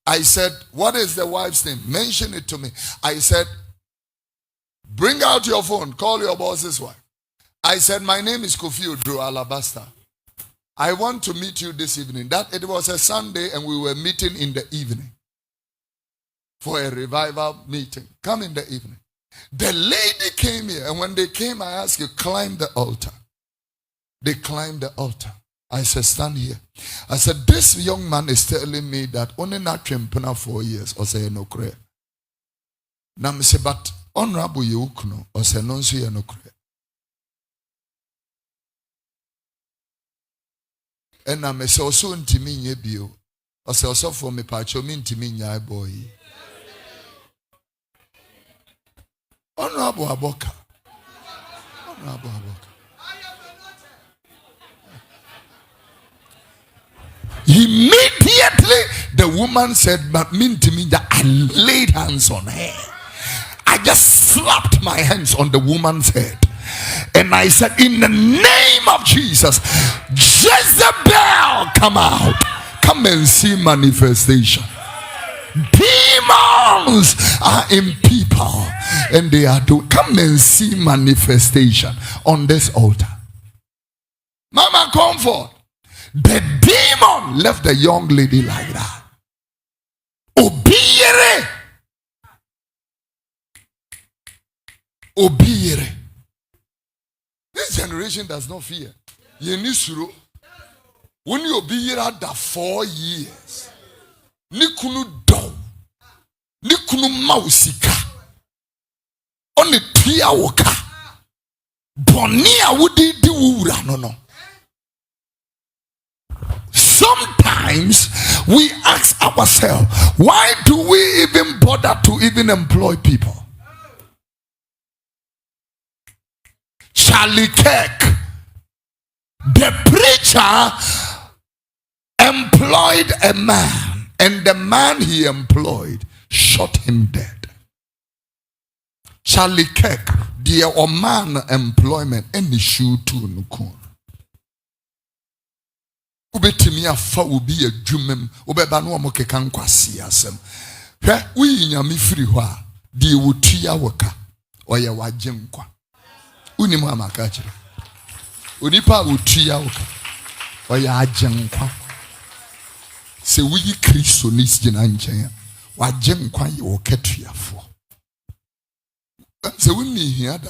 I said, what is the wife's name? Mention it to me. I said, bring out your phone. Call your boss's wife. I said, my name is Kofi Oduro Alabaster. I want to meet you this evening. That it was a Sunday and we were meeting in the evening for a revival meeting. Come in the evening. The lady came here, and when they came, I asked you, climb the altar. They climbed the altar. I said, stand here. I said, this young man is telling me that only not trimping 4 years. Or say no cray. Now I say, but honorable you know, or say no say no cray. And I say also intimi nye bio. Or say also for me pacho me intimi nye boy. Honorable Aboka. Honorable Aboka. Immediately the woman said, but mean to me that I laid hands on her. I just slapped my hands on the woman's head. And I said, in the name of Jesus, Jezebel, come out. Come and see manifestation. Demons are in people and they are doing. Come and see manifestation on this altar. Mama, comfort. The demon left the young lady like that. Obiyere. Obiyere. This generation does not fear. Yenisuro. When you obiyere that 4 years. Nikunu do. Nikunu mausika. Only tia woka. Bonia wudi di wura no. Sometimes we ask ourselves, why do we even bother to even employ people? Charlie Kirk, the preacher, employed a man, and the man he employed shot him dead. Charlie Kirk, the man employment, any shoe to nukun. Ubetimi afa obi adwumam obeba no omokeka nkwase asem hwe uyinyame firi ho a de wotua woka oye waje nkwa unimu amaka kire onipa wotua woka oye aje nkwa se wuyi Kristo nisgina nchen waje nkwa ye wokatuafo se wunni hia da